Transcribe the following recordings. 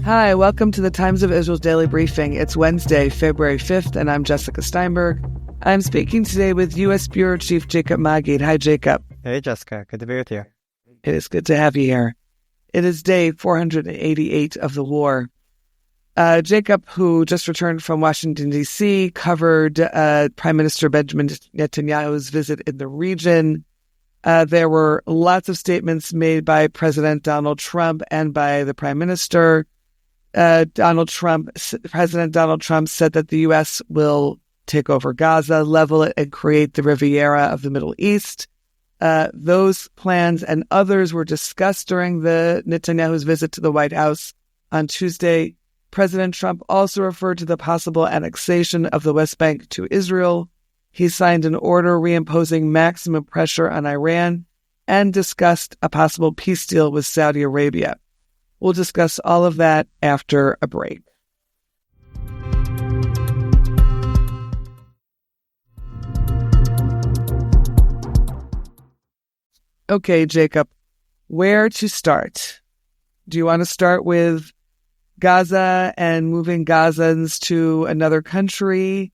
Hi, welcome to the Times of Israel's Daily Briefing. It's Wednesday, February 5th, and I'm Jessica Steinberg. I'm speaking today with U.S. Bureau Chief Jacob Magid. Hi, Jacob. Hey, Jessica. Good to be with you. It is good to have you here. It is day 488 of the war. Jacob, who just returned from Washington, D.C., covered Prime Minister Benjamin Netanyahu's visit in the region. There were lots of statements made by President Donald Trump and by the Prime Minister. President Donald Trump said that the U.S. will take over Gaza, level it, and create the Riviera of the Middle East. Those plans and others were discussed during the Netanyahu's visit to the White House on Tuesday. President Trump also referred to the possible annexation of the West Bank to Israel. He signed an order reimposing maximum pressure on Iran and discussed a possible peace deal with Saudi Arabia. We'll discuss all of that after a break. Okay, Jacob, where to start? Do you want to start with Gaza and moving Gazans to another country?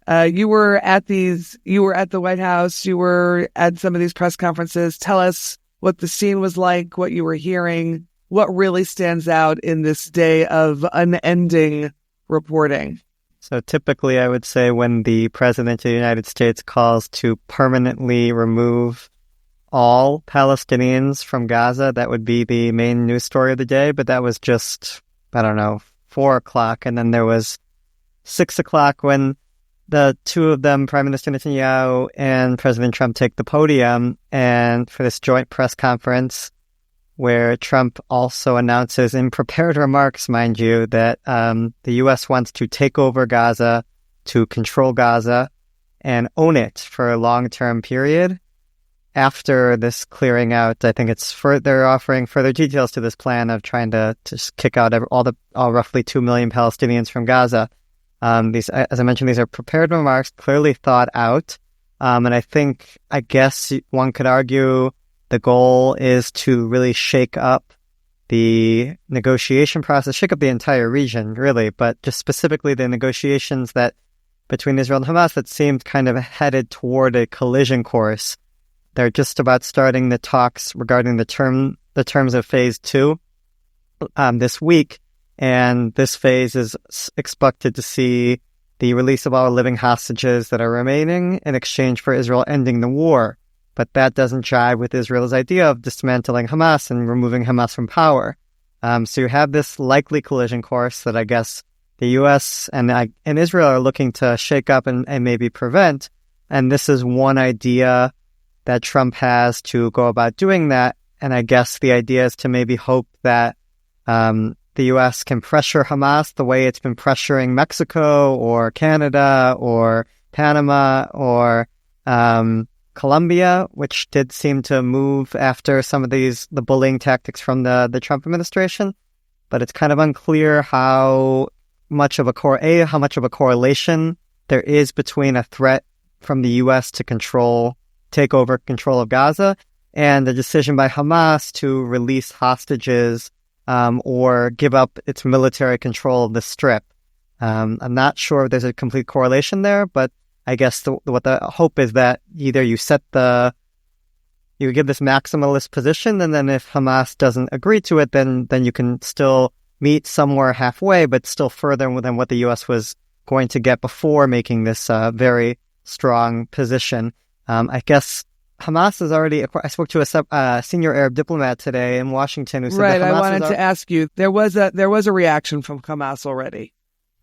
You were at the White House, you were at some of these press conferences. Tell us what the scene was like, what you were hearing, what really stands out in this day of unending reporting. So typically, I would say when the President of the United States calls to permanently remove all Palestinians from Gaza, that would be the main news story of the day. But that was just, 4 o'clock. And then there was 6 o'clock when the two of them, Prime Minister Netanyahu and President Trump, take the podium and for this joint press conference where Trump also announces in prepared remarks, mind you, that the U.S. wants to take over Gaza, to control Gaza, and own it for a long-term period. After this clearing out, I think they're offering further details to this plan of trying to just kick out all roughly 2 million Palestinians from Gaza. These, as I mentioned, these are prepared remarks, clearly thought out. And I guess one could argue the goal is to really shake up the negotiation process, shake up the entire region, really, but just specifically the negotiations that between Israel and Hamas that seemed kind of headed toward a collision course. They're just about starting the talks regarding the terms of phase 2 this week, and this phase is expected to see the release of all living hostages that are remaining in exchange for Israel ending the war. But that doesn't jive with Israel's idea of dismantling Hamas and removing Hamas from power. So you have this likely collision course that I guess the U.S. and Israel are looking to shake up and maybe prevent. And this is one idea that Trump has to go about doing that. And I guess the idea is to maybe hope that the U.S. can pressure Hamas the way it's been pressuring Mexico or Canada or Panama or Colombia, which did seem to move after some of the bullying tactics from the Trump administration. But it's kind of unclear how much of a correlation there is between a threat from the U.S. to take over control of Gaza and the decision by Hamas to release hostages or give up its military control of the Strip. I'm not sure if there's a complete correlation there, but I guess what the hope is that either you give this maximalist position, and then if Hamas doesn't agree to it, then you can still meet somewhere halfway, but still further than what the U.S. was going to get before making this very strong position. I guess Hamas has already. I spoke to a senior Arab diplomat today in Washington who said that Hamas I wanted to ask you. There was a reaction from Hamas already.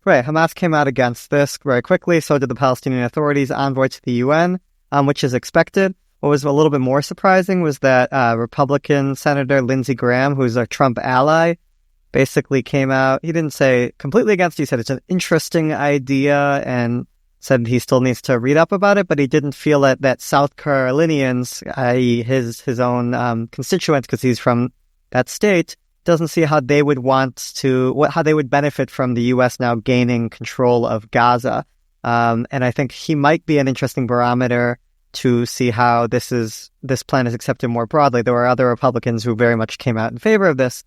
Right, Hamas came out against this very quickly. So did the Palestinian Authority's envoy to the UN, which is expected. What was a little bit more surprising was that Republican Senator Lindsey Graham, who's a Trump ally, basically came out. He didn't say completely against it. He said it's an interesting idea and said he still needs to read up about it, but he didn't feel that South Carolinians, i.e. his own constituents, because he's from that state, doesn't see how they would how they would benefit from the U.S. now gaining control of Gaza. And I think he might be an interesting barometer to see how this plan is accepted more broadly. There were other Republicans who very much came out in favor of this.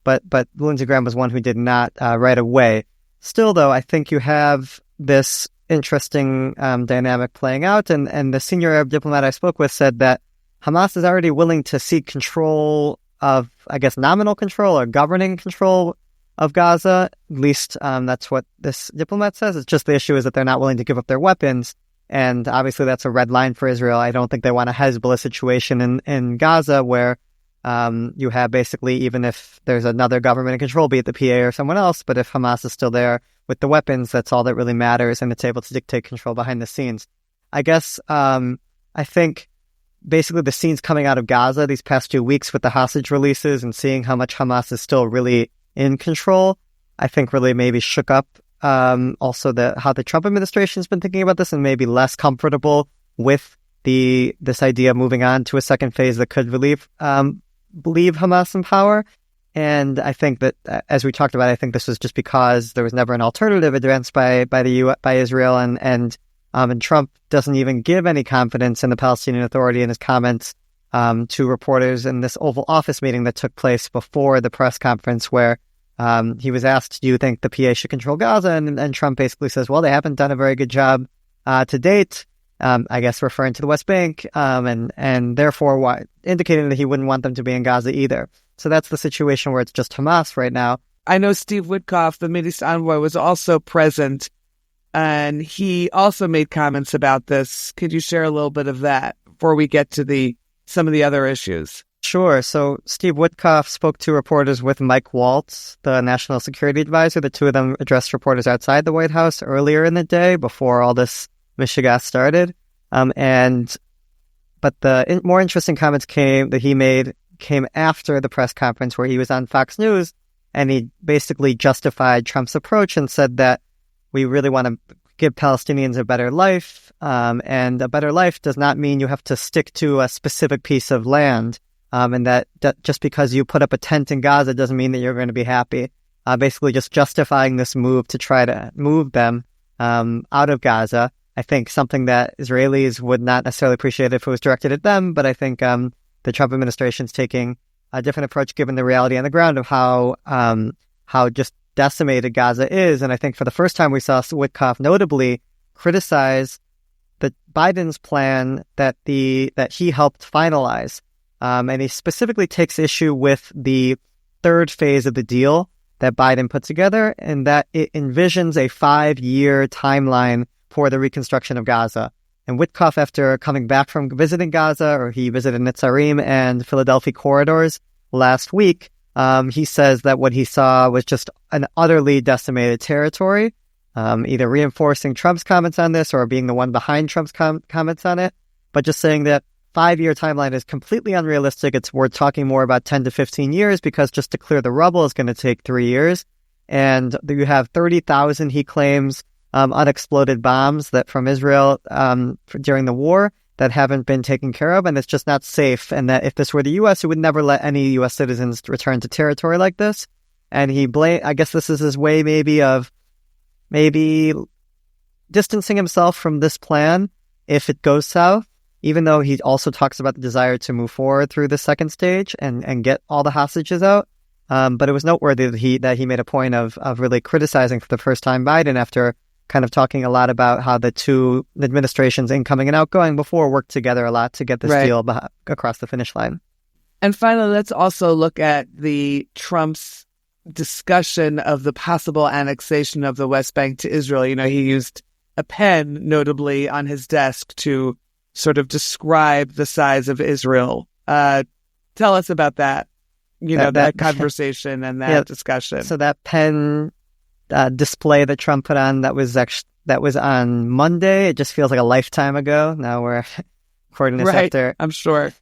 but Lindsey Graham was one who did not right away. Still, though, I think you have this interesting dynamic playing out, and the senior Arab diplomat I spoke with said that Hamas is already willing to seek control of, I guess, nominal control or governing control of Gaza. At least that's what this diplomat says. It's just the issue is that they're not willing to give up their weapons. And obviously that's a red line for Israel. I don't think they want a Hezbollah situation in Gaza where you have basically, even if there's another government in control, be it the PA or someone else, but if Hamas is still there with the weapons, that's all that really matters, and it's able to dictate control behind the scenes. I guess I think basically the scenes coming out of Gaza these past 2 weeks with the hostage releases and seeing how much Hamas is still really in control, I think really maybe shook up also how the Trump administration has been thinking about this and maybe less comfortable with this idea of moving on to a second phase that could leave Hamas in power. And I think that, as we talked about, I think this was just because there was never an alternative advanced by Israel, and Trump doesn't even give any confidence in the Palestinian Authority in his comments to reporters in this Oval Office meeting that took place before the press conference, where he was asked, "Do you think the PA should control Gaza?" And Trump basically says, "Well, they haven't done a very good job to date." I guess referring to the West Bank, and therefore indicating that he wouldn't want them to be in Gaza either. So that's the situation where it's just Hamas right now. I know Steve Witkoff, the Middle East envoy, was also present, and he also made comments about this. Could you share a little bit of that before we get to some of the other issues? Sure. So Steve Witkoff spoke to reporters with Mike Waltz, the national security advisor. The two of them addressed reporters outside the White House earlier in the day before all this Mishigas started. But the more interesting comments came after the press conference where he was on Fox News, and he basically justified Trump's approach and said that we really want to give Palestinians a better life, and a better life does not mean you have to stick to a specific piece of land, and that just because you put up a tent in Gaza doesn't mean that you're going to be happy. Basically just justifying this move to try to move them out of Gaza. I think something that Israelis would not necessarily appreciate if it was directed at them, but I think the Trump administration is taking a different approach given the reality on the ground of how just decimated Gaza is. And I think for the first time we saw Witkoff notably criticize the Biden's plan that he helped finalize. And he specifically takes issue with the third phase of the deal that Biden put together, and that it envisions a 5-year timeline for the reconstruction of Gaza. And Witkoff, after coming back from visiting Gaza, or he visited Netzarim and Philadelphia corridors last week, he says that what he saw was just an utterly decimated territory, either reinforcing Trump's comments on this or being the one behind Trump's comments on it, but just saying that 5-year timeline is completely unrealistic. We're talking more about 10 to 15 years because just to clear the rubble is going to take 3 years. And you have 30,000, he claims, unexploded bombs that from Israel during the war that haven't been taken care of, and it's just not safe. And that if this were the U.S., it would never let any U.S. citizens return to territory like this. And I guess this is his way maybe distancing himself from this plan if it goes south, even though he also talks about the desire to move forward through the second stage and get all the hostages out. But it was noteworthy that he made a point of really criticizing for the first time Biden after kind of talking a lot about how the two administrations, incoming and outgoing, before worked together a lot to get this deal across the finish line. And finally, let's also look at Trump's discussion of the possible annexation of the West Bank to Israel. You know, he used a pen, notably, on his desk to sort of describe the size of Israel. Tell us about that, that conversation and that discussion. So that pen display that Trump put on, that was on Monday. It just feels like a lifetime ago. Now we're recording this after. I'm sure.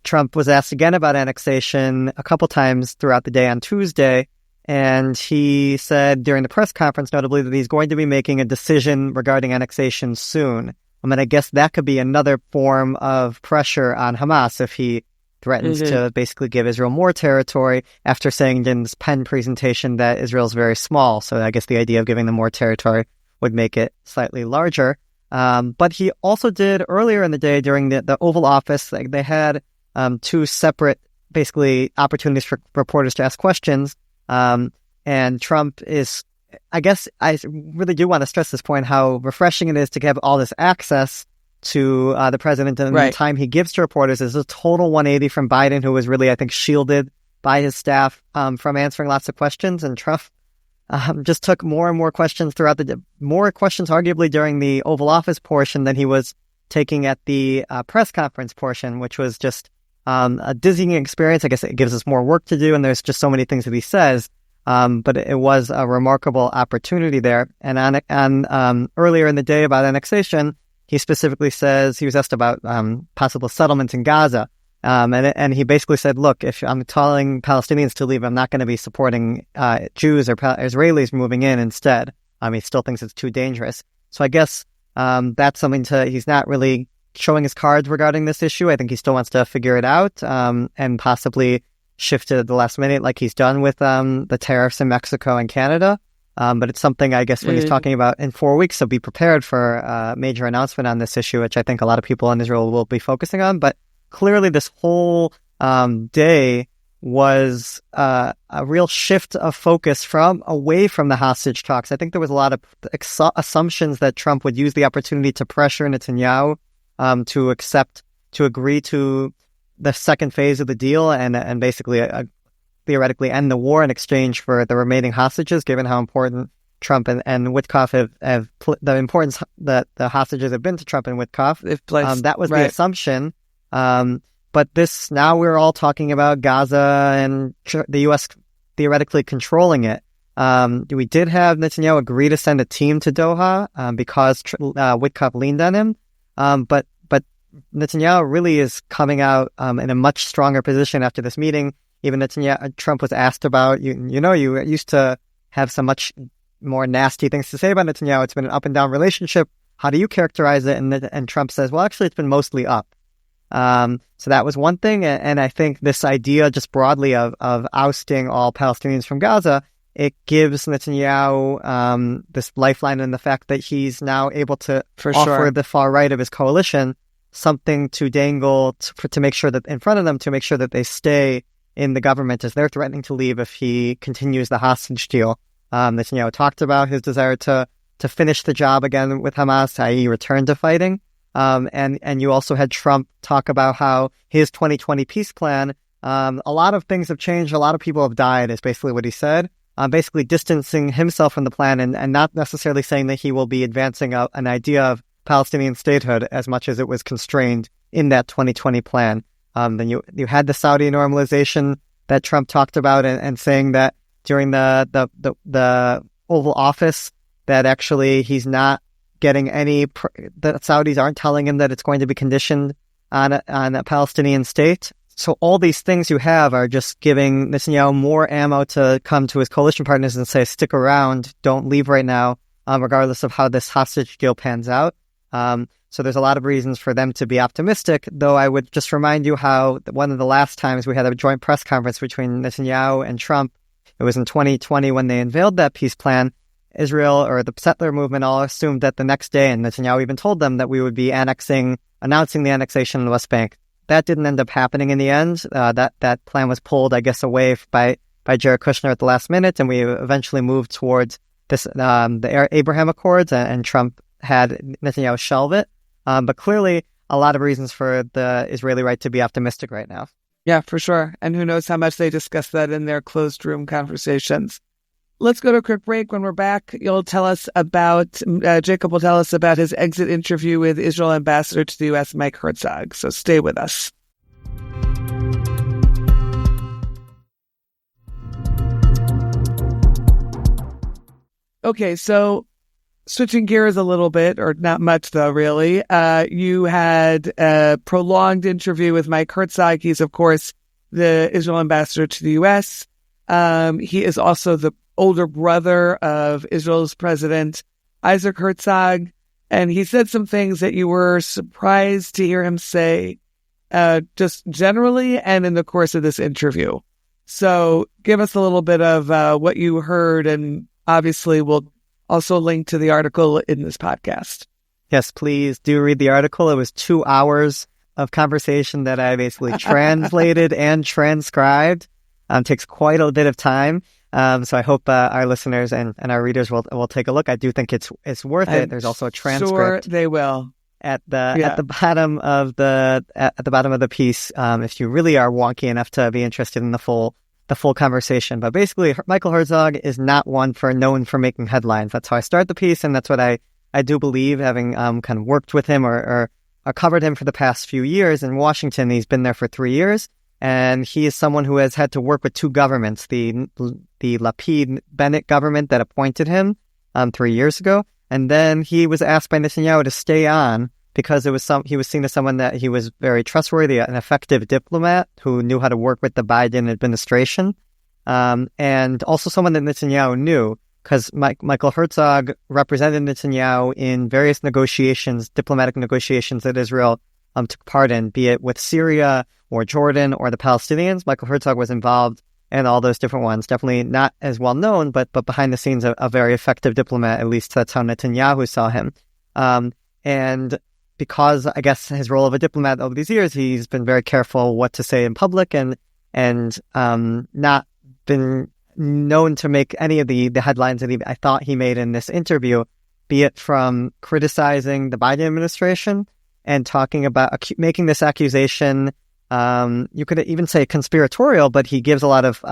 Trump was asked again about annexation a couple times throughout the day on Tuesday, and he said during the press conference, notably, that he's going to be making a decision regarding annexation soon. I mean, I guess that could be another form of pressure on Hamas if he threatens to basically give Israel more territory after saying in this pen presentation that Israel's very small. So I guess the idea of giving them more territory would make it slightly larger. But he also did earlier in the day during the Oval Office, they had two separate basically opportunities for reporters to ask questions. And Trump is, I guess I really do want to stress this point, how refreshing it is to have all this access to the president, and the time he gives to reporters is a total 180 from Biden, who was really, I think, shielded by his staff from answering lots of questions. And Trump just took more and more questions throughout more questions arguably during the Oval Office portion than he was taking at the press conference portion, which was just a dizzying experience. I guess it gives us more work to do, and there's just so many things that he says. But it was a remarkable opportunity there. And on earlier in the day about annexation, he specifically says, he was asked about possible settlements in Gaza. And he basically said, look, if I'm telling Palestinians to leave, I'm not going to be supporting Jews or Israelis moving in instead. He still thinks it's too dangerous. So I guess that's something he's not really showing his cards regarding this issue. I think he still wants to figure it out and possibly shift it at the last minute like he's done with the tariffs in Mexico and Canada. But it's something, I guess, when he's talking about in 4 weeks, so be prepared for a major announcement on this issue, which I think a lot of people in Israel will be focusing on. But clearly this whole day was a real shift of focus away from the hostage talks. I think there was a lot of assumptions that Trump would use the opportunity to pressure Netanyahu to agree to the second phase of the deal and basically theoretically end the war in exchange for the remaining hostages, given how important Trump and Witkoff have the importance that the hostages have been to Trump and Witkoff. That was the assumption. But now we're all talking about Gaza and the U.S. theoretically controlling it. We did have Netanyahu agree to send a team to Doha because Witkoff leaned on him. But Netanyahu really is coming out in a much stronger position after this meeting. Even Trump was asked about, you used to have some much more nasty things to say about Netanyahu. It's been an up and down relationship. How do you characterize it? And Trump says, well, actually, it's been mostly up. So that was one thing. And I think this idea just broadly of ousting all Palestinians from Gaza, it gives Netanyahu this lifeline in the fact that he's now able to offer the far right of his coalition something to dangle to make sure that in front of them, to make sure that they stay in the government as they're threatening to leave if he continues the hostage deal. Netanyahu talked about his desire to finish the job again with Hamas, i.e. return to fighting. And you also had Trump talk about how his 2020 peace plan, a lot of things have changed, a lot of people have died, is basically what he said. Basically distancing himself from the plan and not necessarily saying that he will be advancing an idea of Palestinian statehood as much as it was constrained in that 2020 plan. Then you had the Saudi normalization that Trump talked about and saying that during the Oval Office that actually he's not getting the Saudis aren't telling him that it's going to be conditioned on a Palestinian state. So all these things you have are just giving Netanyahu more ammo to come to his coalition partners and say, stick around, don't leave right now, regardless of how this hostage deal pans out. So there's a lot of reasons for them to be optimistic, though I would just remind you how one of the last times we had a joint press conference between Netanyahu and Trump, it was in 2020 when they unveiled that peace plan. Israel or the settler movement all assumed that the next day, and Netanyahu even told them that we would be announcing the annexation of the West Bank. That didn't end up happening in the end. That plan was pulled, I guess, away by Jared Kushner at the last minute, and we eventually moved towards the Abraham Accords, and Trump had Netanyahu shelve it. But clearly, a lot of reasons for the Israeli right to be optimistic right now. Yeah, for sure. And who knows how much they discuss that in their closed room conversations. Let's go to a quick break. When we're back, Jacob will tell us about his exit interview with Israel ambassador to the U.S., Mike Herzog. So stay with us. Okay, so switching gears a little bit, or not much though, really. You had a prolonged interview with Mike Herzog. He's, of course, the Israel ambassador to the U.S. He is also the older brother of Israel's president, Isaac Herzog. And he said some things that you were surprised to hear him say, just generally and in the course of this interview. So give us a little bit of what you heard, and obviously we'll also link to the article in this podcast. Yes, please do read the article. It was 2 hours of conversation that I basically translated and transcribed. Takes quite a bit of time. So I hope our listeners and our readers will take a look. I do think it's worth it. There's also a transcript. Sure, they will. At the bottom of the piece, if you really are wonky enough to be interested in the full conversation. But basically, Michael Herzog is not one known for making headlines. That's how I start the piece, and that's what I do believe, having kind of worked with him or covered him for the past few years in Washington. He's been there for 3 years, and he is someone who has had to work with two governments: the Lapid-Bennett government that appointed him 3 years ago. And then he was asked by Netanyahu to stay on because he was seen as someone that he was very trustworthy, an effective diplomat who knew how to work with the Biden administration, and also someone that Netanyahu knew because Michael Herzog represented Netanyahu in various negotiations, diplomatic negotiations that Israel took part in, be it with Syria or Jordan or the Palestinians. Michael Herzog was involved and all those different ones. Definitely not as well known, but behind the scenes, a very effective diplomat. At least that's how Netanyahu saw him. And because I guess his role of a diplomat over these years, he's been very careful what to say in public and not been known to make any of the headlines that I thought he made in this interview, be it from criticizing the Biden administration and talking about making this accusation. You could even say conspiratorial, but he gives a lot of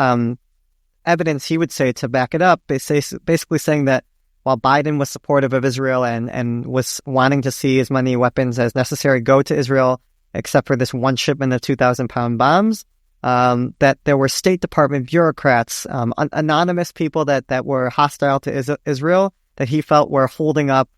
evidence, he would say, to back it up, basically saying that while Biden was supportive of Israel and was wanting to see as many weapons as necessary go to Israel, except for this one shipment of 2,000-pound bombs, that there were State Department bureaucrats, anonymous people that were hostile to Israel, that he felt were holding up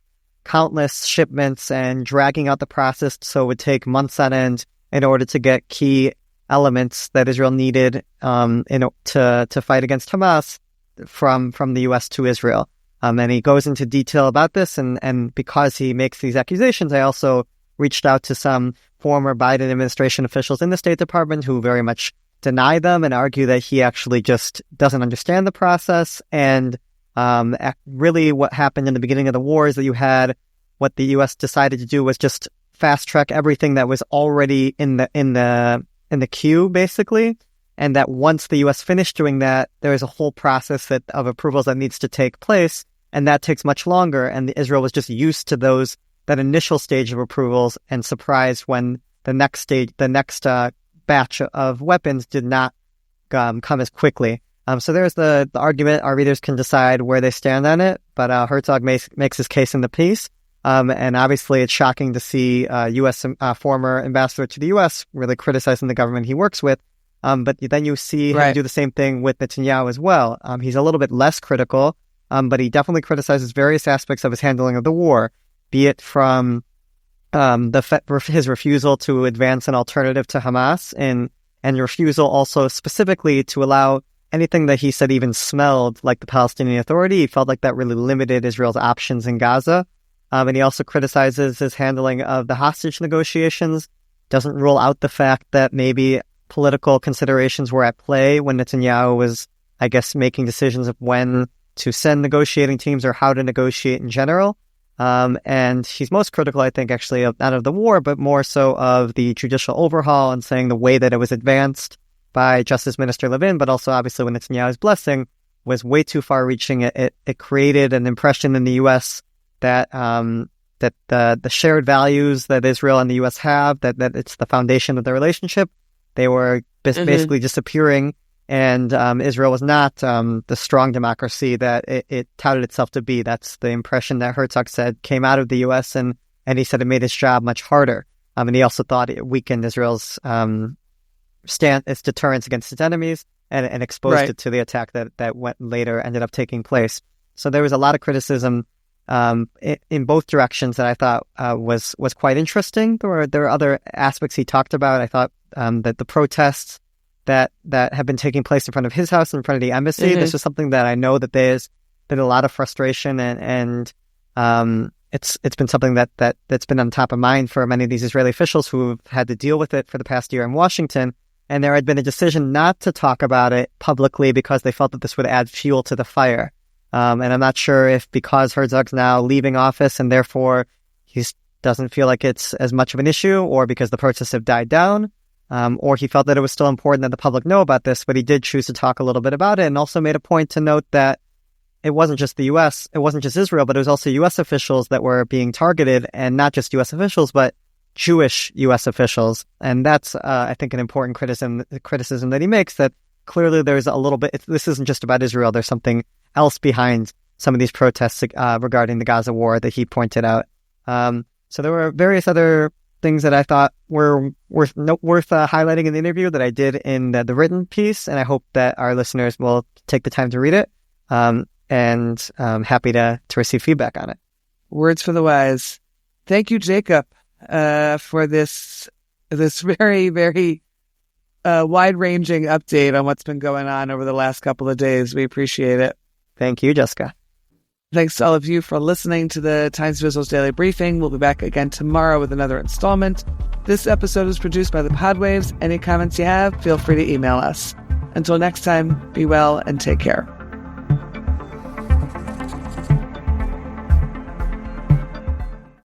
countless shipments and dragging out the process so it would take months on end in order to get key elements that Israel needed to fight against Hamas from the U.S. to Israel. And he goes into detail about this, and because he makes these accusations, I also reached out to some former Biden administration officials in the State Department who very much deny them and argue that he actually just doesn't understand the process. And really what happened in the beginning of the war is that you had what the U.S. decided to do was just fast track everything that was already in the queue, basically, and that once the U.S. finished doing that, there is a whole process of approvals that needs to take place, and that takes much longer. And Israel was just used to that initial stage of approvals and surprised when the next batch of weapons did not come as quickly. So there's the argument. Our readers can decide where they stand on it, but Herzog makes his case in the piece. And obviously, it's shocking to see U.S. Former ambassador to the U.S. really criticizing the government he works with. But then you see him do the same thing with Netanyahu as well. He's a little bit less critical, but he definitely criticizes various aspects of his handling of the war, be it from his refusal to advance an alternative to Hamas and refusal also specifically to allow anything that he said even smelled like the Palestinian Authority. He felt like that really limited Israel's options in Gaza. And he also criticizes his handling of the hostage negotiations, doesn't rule out the fact that maybe political considerations were at play when Netanyahu was, I guess, making decisions of when to send negotiating teams or how to negotiate in general. And he's most critical, I think, actually, not of the war, but more so of the judicial overhaul and saying the way that it was advanced by Justice Minister Levin, but also obviously with Netanyahu's blessing, was way too far-reaching. It created an impression in the U.S. that the shared values that Israel and the U.S. have, that it's the foundation of the relationship, they were basically disappearing, and Israel was not the strong democracy that it touted itself to be. That's the impression that Herzog said came out of the U.S., and he said it made its job much harder. And he also thought it weakened Israel's its deterrence against its enemies and exposed it to the attack that went later ended up taking place. So there was a lot of criticism in both directions that I thought was quite interesting. There were other aspects he talked about. I thought that the protests that have been taking place in front of his house, in front of the embassy, this is something that I know that there's been a lot of frustration and it's been something that's been on top of mind for many of these Israeli officials who have had to deal with it for the past year in Washington. And there had been a decision not to talk about it publicly because they felt that this would add fuel to the fire. And I'm not sure if because Herzog's now leaving office and therefore he's doesn't feel like it's as much of an issue, or because the protests have died down, or he felt that it was still important that the public know about this, but he did choose to talk a little bit about it, and also made a point to note that it wasn't just the U.S., it wasn't just Israel, but it was also U.S. officials that were being targeted, and not just U.S. officials, but Jewish U.S. officials. And that's, I think, an important criticism that he makes, that clearly there's a little bit, this isn't just about Israel, there's something else behind some of these protests regarding the Gaza war that he pointed out. So there were various other things that I thought were worth highlighting in the interview that I did in the written piece, and I hope that our listeners will take the time to read it. And I'm happy to receive feedback on it. Words for the wise. Thank you, Jacob, for this very, very wide-ranging update on what's been going on over the last couple of days. We appreciate it. Thank you, Jessica. Thanks to all of you for listening to the Times of Israel's Daily Briefing. We'll be back again tomorrow with another installment. This episode is produced by the Podwaves. Any comments you have, feel free to email us. Until next time, be well and take care.